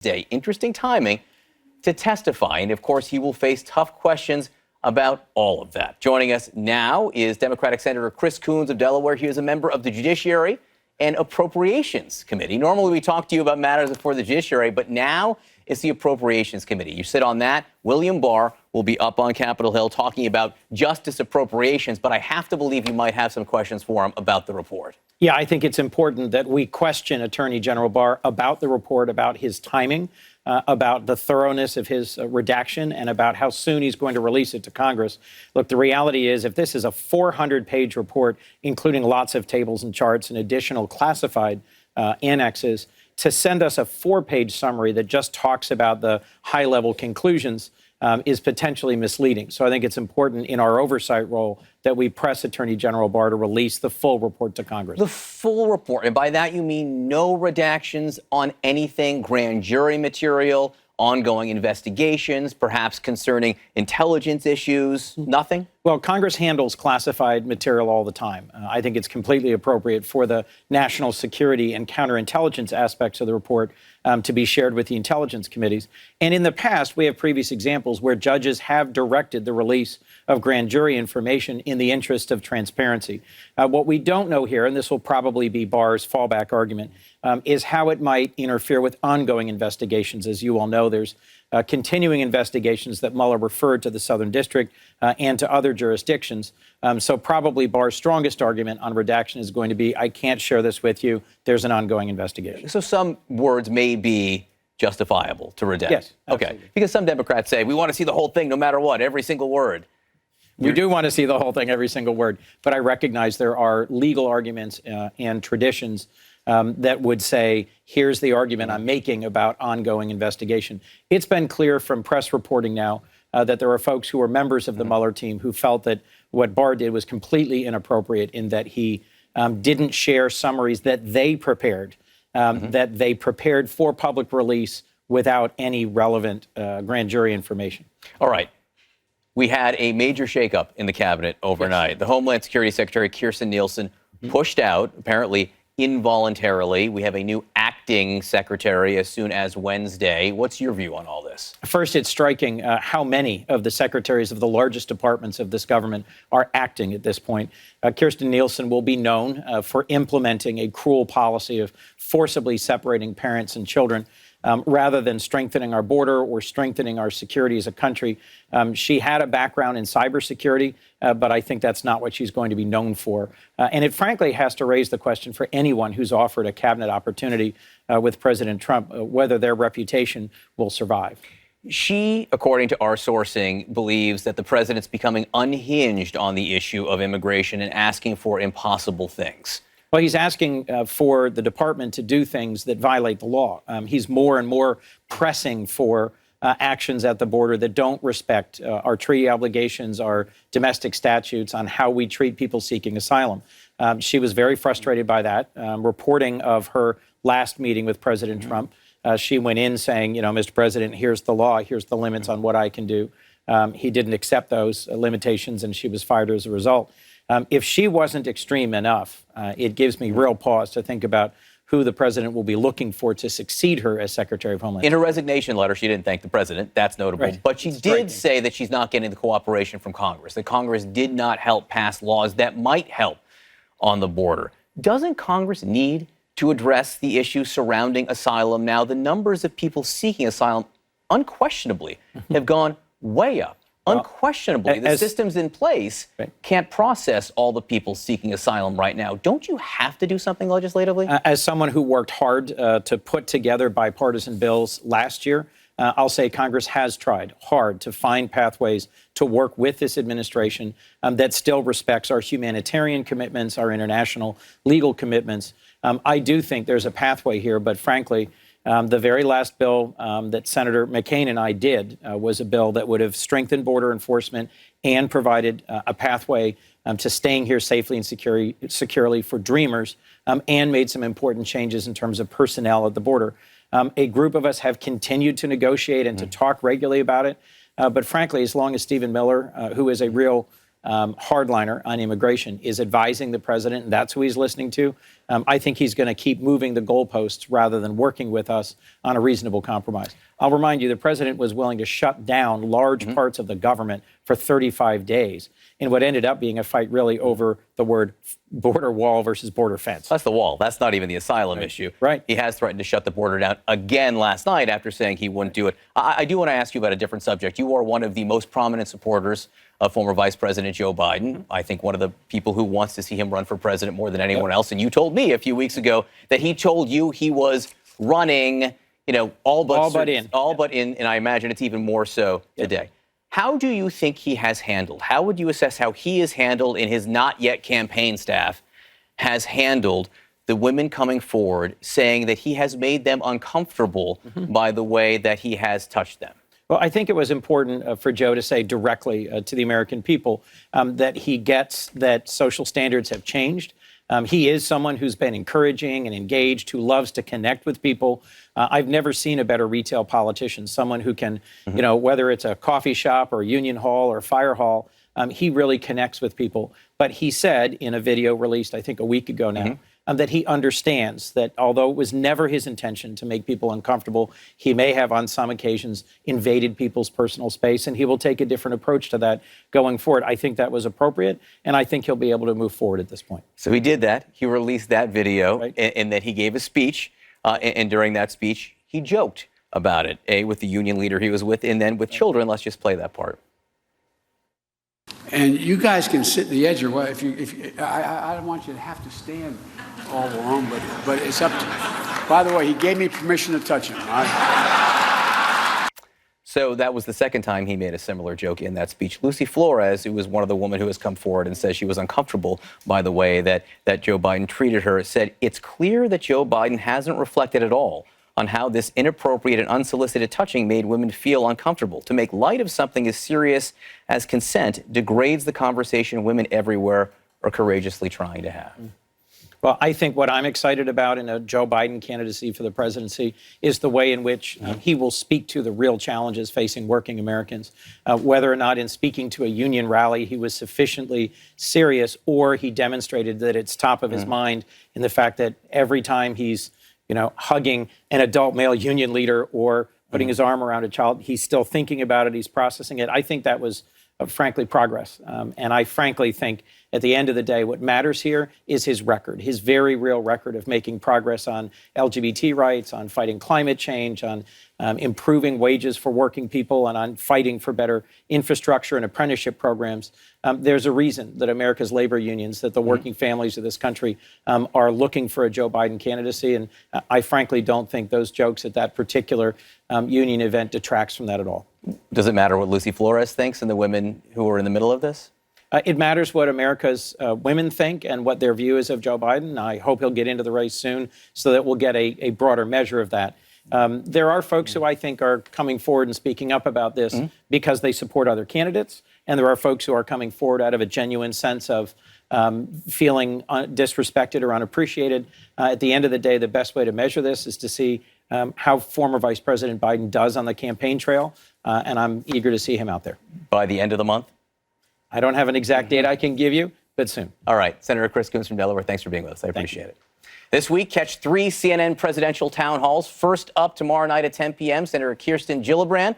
Day. Interesting timing to testify. And of course, he will face tough questions about all of that. Joining us now is Democratic Senator Chris Coons of Delaware. He is a member of the Judiciary and Appropriations Committee. Normally, we talk to you about matters before the Judiciary, but now it's the Appropriations Committee. You sit on that. William Barr will be up on Capitol Hill talking about justice appropriations, but I have to believe you might have some questions for him about the report. Yeah, I think it's important that we question Attorney General Barr about the report, about his timing, about the thoroughness of his redaction, and about how soon he's going to release it to Congress. Look, the reality is, if this is a 400-page report, including lots of tables and charts and additional classified annexes, to send us a 4-page summary that just talks about the high-level conclusions is potentially misleading. So I think it's important in our oversight role that we press Attorney General Barr to release the full report to Congress. The full report. And by that, you mean no redactions on anything, grand jury material, ongoing investigations, perhaps concerning intelligence issues, nothing? Well, Congress handles classified material all the time. I think it's completely appropriate for the national security and counterintelligence aspects of the report to be shared with the intelligence committees. And in the past, we have previous examples where judges have directed the release of grand jury information in the interest of transparency. What we don't know here, and this will probably be Barr's fallback argument, is how it might interfere with ongoing investigations. As you all know, there's continuing investigations that Mueller referred to the Southern District and to other jurisdictions. So probably Barr's strongest argument on redaction is going to be, I can't share this with you. There's an ongoing investigation. So some words may be justifiable to redact. Yes, absolutely. Okay. Because some Democrats say, we want to see the whole thing no matter what, every single word. We do want to see the whole thing, every single word. But I recognize there are legal arguments and traditions that would say, here's the argument I'm making about ongoing investigation. It's been clear from press reporting now that there are folks who are members of the Mueller team who felt that what Barr did was completely inappropriate in that he didn't share summaries that they prepared, that they prepared for public release without any relevant grand jury information. All right. We had a major shakeup in the cabinet overnight. Yes. The Homeland Security Secretary, Kirstjen Nielsen, pushed out, apparently involuntarily. We have a new acting secretary as soon as Wednesday. What's your view on all this? First, it's striking how many of the secretaries of the largest departments of this government are acting at this point. Kirstjen Nielsen will be known for implementing a cruel policy of forcibly separating parents and children. Rather than strengthening our border or strengthening our security as a country. She had a background in cybersecurity, but I think that's not what she's going to be known for. And it frankly has to raise the question for anyone who's offered a cabinet opportunity with President Trump, whether their reputation will survive. She, according to our sourcing, believes that the president's becoming unhinged on the issue of immigration and asking for impossible things. Well, he's asking for the department to do things that violate the law. He's more and more pressing for actions at the border that don't respect our treaty obligations, our domestic statutes on how we treat people seeking asylum. She was very frustrated by that. Reporting of her last meeting with President Trump, she went in saying, you know, Mr. President, here's the law, here's the limits on what I can do. He didn't accept those limitations, and she was fired as a result. If she wasn't extreme enough, it gives me real pause to think about who the president will be looking for to succeed her as Secretary of Homeland Security. In her resignation letter, she didn't thank the president. That's notable. Right. But she did say that she's not getting the cooperation from Congress, that Congress did not help pass laws that might help on the border. Doesn't Congress need to address the issue surrounding asylum now? The numbers of people seeking asylum unquestionably have gone way up. Unquestionably, the systems in place can't process all the people seeking asylum right now. Don't you have to do something legislatively? As someone who worked hard to put together bipartisan bills last year, I'll say Congress has tried hard to find pathways to work with this administration that still respects our humanitarian commitments, our international legal commitments. I do think there's a pathway here, but frankly, the very last bill that Senator McCain and I did was a bill that would have strengthened border enforcement and provided a pathway to staying here safely and securely for dreamers, and made some important changes in terms of personnel at the border. A group of us have continued to negotiate and to talk regularly about it. But frankly, as long as Stephen Miller, who is a real hardliner on immigration, is advising the president, and that's who he's listening to, I think he's going to keep moving the goalposts rather than working with us on a reasonable compromise. I'll remind you, the president was willing to shut down large parts of the government for 35 days in what ended up being a fight really over the word border wall versus border fence. That's the wall. That's not even the asylum issue. Right. He has threatened to shut the border down again last night after saying he wouldn't do it. I do want to ask you about a different subject. You are one of the most prominent supporters of former Vice President Joe Biden. I think one of the people who wants to see him run for president more than anyone else. And you told me a few weeks ago that he told you he was running, all but in, and I imagine it's even more so today. How do you think he has handled? How would you assess how he has handled in his not yet campaign staff has handled the women coming forward saying that he has made them uncomfortable by the way that he has touched them? Well, I think it was important for Joe to say directly to the American people that he gets that social standards have changed. He is someone who's been encouraging and engaged, who loves to connect with people. I've never seen a better retail politician, someone who can, whether it's a coffee shop or a union hall or fire hall, he really connects with people. But he said in a video released, I think a week ago now, that he understands that although it was never his intention to make people uncomfortable, he may have on some occasions invaded people's personal space, and he will take a different approach to that going forward. I think that was appropriate, and I think he'll be able to move forward at this point. So he did that. He released that video, and that he gave a speech, and during that speech, he joked about it, with the union leader he was with, and then with children. Let's just play that part. And you guys can sit in the edge or what? I don't want you to have to stand all alone, but it's up to. By the way, he gave me permission to touch him. So that was the second time he made a similar joke in that speech. Lucy Flores, who was one of the women who has come forward and says she was uncomfortable by the way that Joe Biden treated her, said it's clear that Joe Biden hasn't reflected at all on how this inappropriate and unsolicited touching made women feel uncomfortable. To make light of something as serious as consent degrades the conversation women everywhere are courageously trying to have. Well, I think what I'm excited about in a Joe Biden candidacy for the presidency is the way in which he will speak to the real challenges facing working Americans, whether or not in speaking to a union rally he was sufficiently serious, or he demonstrated that it's top of his mind in the fact that every time he's hugging an adult male union leader or putting his arm around a child, he's still thinking about it, he's processing it. I think that was, frankly, progress. And I frankly think at the end of the day, what matters here is his record, his very real record of making progress on LGBT rights, on fighting climate change, on improving wages for working people, and on fighting for better infrastructure and apprenticeship programs. There's a reason that America's labor unions, that the working families of this country are looking for a Joe Biden candidacy. And I frankly don't think those jokes at that particular union event detracts from that at all. Does it matter what Lucy Flores thinks and the women who are in the middle of this? It matters what America's women think and what their view is of Joe Biden. I hope he'll get into the race soon so that we'll get a broader measure of that. There are folks who I think are coming forward and speaking up about this because they support other candidates. And there are folks who are coming forward out of a genuine sense of feeling disrespected or unappreciated. At the end of the day, the best way to measure this is to see how former Vice President Biden does on the campaign trail. And I'm eager to see him out there. By the end of the month? I don't have an exact date I can give you, but soon. All right. Senator Chris Coons from Delaware, thanks for being with us. I appreciate it. This week, catch 3 CNN presidential town halls. First up tomorrow night at 10 p.m., Senator Kirsten Gillibrand